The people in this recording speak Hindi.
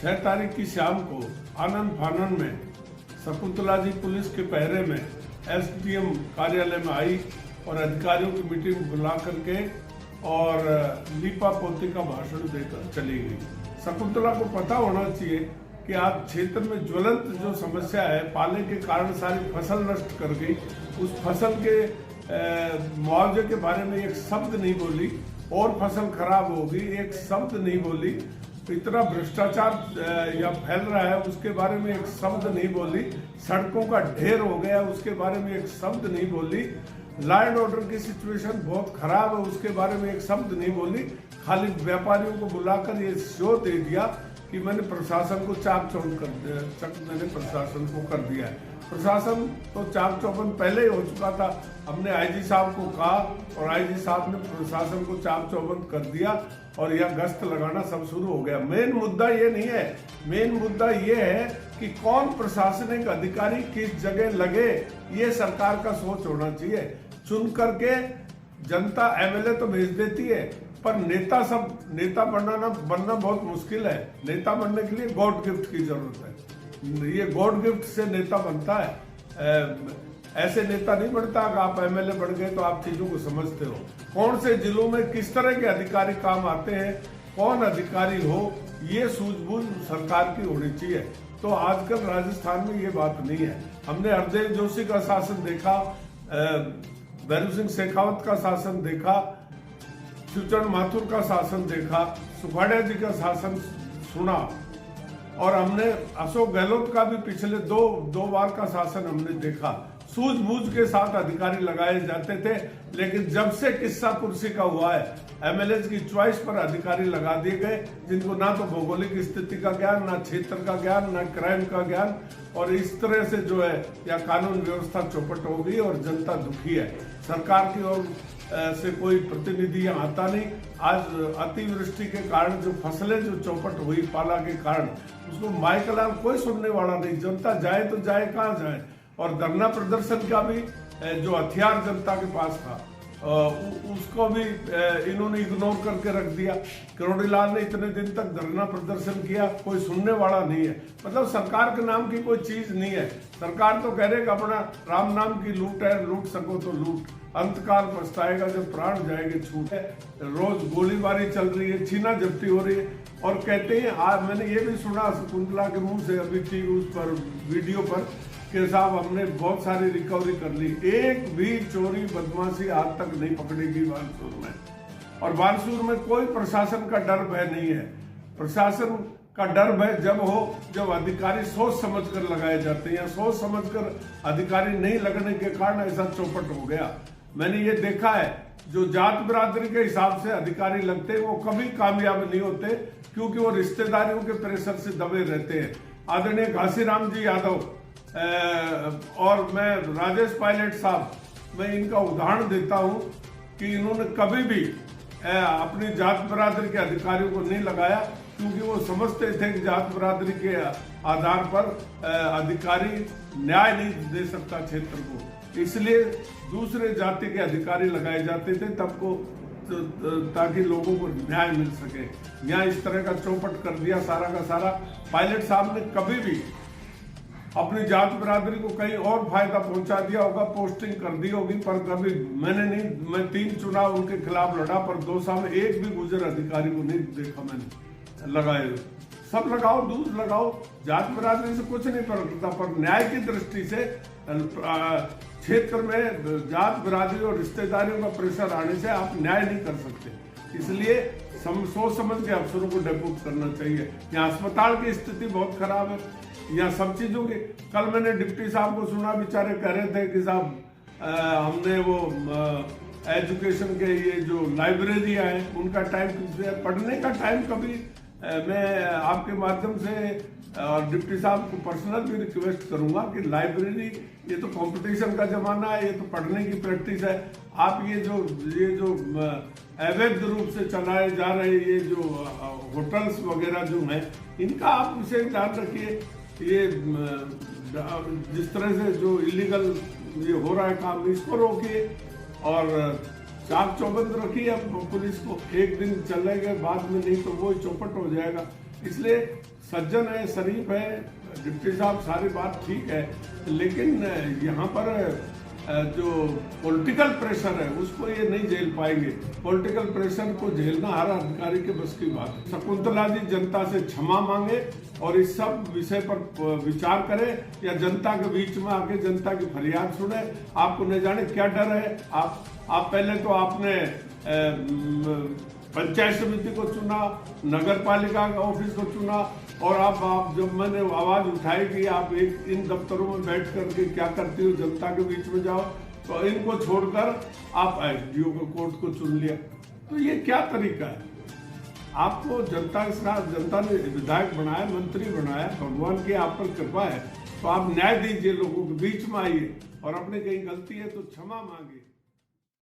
6 तारीख की शाम को आनंद फानन में शकुंतला जी पुलिस के पहरे में एसडीएम कार्यालय में आई और अधिकारियों की मीटिंग बुला करके और लीपा पोती का भाषण देकर चली गई। शकुंतला को पता होना चाहिए कि आप क्षेत्र में ज्वलंत जो समस्या है, पाले के कारण सारी फसल नष्ट कर गई, उस फसल के मुआवजे के बारे में एक शब्द नहीं बोली और फसल खराब हो गई, एक शब्द नहीं बोली। इतना भ्रष्टाचार या फैल रहा है उसके बारे में एक शब्द नहीं बोली। सड़कों का ढेर हो गया उसके बारे में एक शब्द नहीं बोली। लॉ एंड ऑर्डर की सिचुएशन बहुत खराब है उसके बारे में एक शब्द नहीं बोली। खाली व्यापारियों को बुलाकर ये शो दे दिया कि मैंने प्रशासन को चाक कर दिया है। प्रशासन तो चाक चौबंद पहले ही हो चुका था। हमने आईजी साहब को कहा और आईजी साहब ने प्रशासन को चाक चौबंद कर दिया और यह गश्त लगाना सब शुरू हो गया। मेन मुद्दा ये नहीं है, मेन मुद्दा ये है कि कौन प्रशासनिक अधिकारी किस जगह लगे, ये सरकार का सोच होना चाहिए। चुन करके जनता एमएलए तो भेज देती है, पर नेता बनना बहुत मुश्किल है। नेता बनने के लिए गॉड गिफ्ट की जरूरत है। ये गॉड गिफ्ट से नेता बनता है, ऐसे नेता नहीं बनता। अगर आप एमएलए बन गए तो आप चीजों को समझते हो, कौन से जिलों में किस तरह के अधिकारी काम आते हैं, कौन अधिकारी हो, ये सूझबूझ सरकार की होनी चाहिए। तो आजकल राजस्थान में ये बात नहीं है। हमने हरदेव जोशी का शासन देखा, भैरू सिंह शेखावत का शासन देखा, शिवचरण माथुर का शासन देखा, सुखाड़िया जी का शासन सुना और हमने अशोक गहलोत का भी पिछले दो बार का शासन हमने देखा। सूझबूझ के साथ अधिकारी लगाए जाते थे, लेकिन जब से किस्सा कुर्सी का हुआ है, एमएलए की चॉइस पर अधिकारी लगा दिए गए जिनको ना तो भौगोलिक स्थिति का ज्ञान, ना क्षेत्र का ज्ञान, ना क्राइम का ज्ञान, और इस तरह से जो है या कानून व्यवस्था चौपट हो गई और जनता दुखी है। सरकार की ओर से कोई प्रतिनिधि यहाँ आता नहीं। आज अतिवृष्टि के कारण जो फसलें जो चौपट हुई पाला के कारण, उसको माइकलाल कोई सुनने वाला नहीं। जनता जाए तो जाए कहाँ जाए। और धरना प्रदर्शन का भी जो हथियार जनता के पास था उसको भी इन्होंने इग्नोर करके रख दिया। करोड़ीलाल ने इतने दिन तक धरना प्रदर्शन किया, कोई सुनने वाला नहीं है। मतलब सरकार के नाम की कोई चीज नहीं है। सरकार तो कह रहे कि अपना राम नाम की लूट है, लूट सको तो लूट, अंतकाल पछताएगा जब प्राण जाएंगे छूट है। रोज गोलीबारी चल रही है, छीना जब्ती हो रही है और कहते हैं, आज मैंने ये भी सुना शकुंतला के मुंह से अभी थी उस पर वीडियो पर कि साहब हमने बहुत सारी रिकवरी कर ली, एक भी चोरी बदमाशी आज तक नहीं पकड़ेगी बानसूर में। और बानसूर में कोई प्रशासन का डर भय नहीं है। प्रशासन का डर भय जब अधिकारी सोच समझकर लगाए जाते हैं या सोच समझकर अधिकारी नहीं लगने के कारण ऐसा चौपट हो गया। मैंने ये देखा है, जो जात बिरादरी के हिसाब से अधिकारी लगते हैं वो कभी कामयाब नहीं होते, क्योंकि वो रिश्तेदारियों के प्रेशर से दबे रहते हैं। आदरणीय घासीराम जी यादव और मैं राजेश पायलट साहब, मैं इनका उदाहरण देता हूं कि इन्होंने कभी भी अपनी जात बिरादरी के अधिकारियों को नहीं लगाया, क्योंकि वो समझते थे कि जात बिरादरी के आधार पर अधिकारी न्याय नहीं दे सकता क्षेत्र को, इसलिए दूसरे जाति के अधिकारी लगाए जाते थे तब को ताकि लोगों को न्याय मिल सके। यहाँ इस तरह का चौपट कर दिया सारा का सारा। पायलट साहब ने कभी भी अपनी जात बिरादरी को कहीं और फायदा पहुंचा दिया होगा, पोस्टिंग कर दी होगी, पर कभी मैंने नहीं। मैं 3 चुनाव उनके खिलाफ लड़ा, पर 2 साल में एक भी गुजर अधिकारी को नहीं देखा मैंने लगाए। सब लगाओ, दूध लगाओ, जात बिरादरी से कुछ नहीं पड़ता, पर न्याय की दृष्टि से क्षेत्र में जात बिरादरी और रिश्तेदारियों का प्रेशर आने से आप न्याय नहीं कर सकते। इसलिए सोच समझ के अफसरों को डेप्यूट करना चाहिए। यहाँ अस्पताल की स्थिति बहुत खराब है, यहाँ सब चीजों की। कल मैंने डिप्टी साहब को सुना, बेचारे कह रहे थे कि साहब हमने वो एजुकेशन के ये जो लाइब्रेरियाँ हैं उनका टाइम, पढ़ने का टाइम कभी मैं आपके माध्यम से डिप्टी साहब को पर्सनल भी रिक्वेस्ट करूंगा कि लाइब्रेरी, ये तो कंपटीशन का जमाना है, ये तो पढ़ने की प्रैक्टिस है। आप ये जो अवैध रूप से चलाए जा रहे ये जो होटल्स वगैरह जो हैं, इनका आप विशेष ध्यान रखिए। ये जिस तरह से जो इलीगल ये हो रहा है काम, इसको रोकिए और चाक चौबंद रखिए अब पुलिस को। एक दिन चलेगा, बाद में नहीं तो वो चौपट हो जाएगा। इसलिए सज्जन है, शरीफ है डिप्टी साहब, सारी बात ठीक है, लेकिन यहाँ पर जो पॉलिटिकल प्रेशर है उसको ये नहीं झेल पाएंगे। पॉलिटिकल प्रेशर को झेलना हर अधिकारी के बस की बात है। शकुंतला जी जनता से क्षमा मांगे और इस सब विषय पर विचार करें, या जनता के बीच में आके जनता की फरियाद सुने। आपको न जाने क्या डर है। आप पहले तो आपने पंचायत समिति को चुना, नगर पालिका का ऑफिस को चुना, और आप जब मैंने आवाज उठाई कि आप इन दफ्तरों में बैठ करके क्या करती हो, जनता के बीच में जाओ, तो इनको छोड़कर आप एसडीओ को कोर्ट को चुन लिया। तो ये क्या तरीका है? आपको जनता के साथ, जनता ने विधायक बनाया, मंत्री बनाया, भगवान की आप पर कृपा है, तो आप न्याय दीजिए, लोगों के बीच में आइए और अपने कहीं गलती है तो क्षमा मांगिए।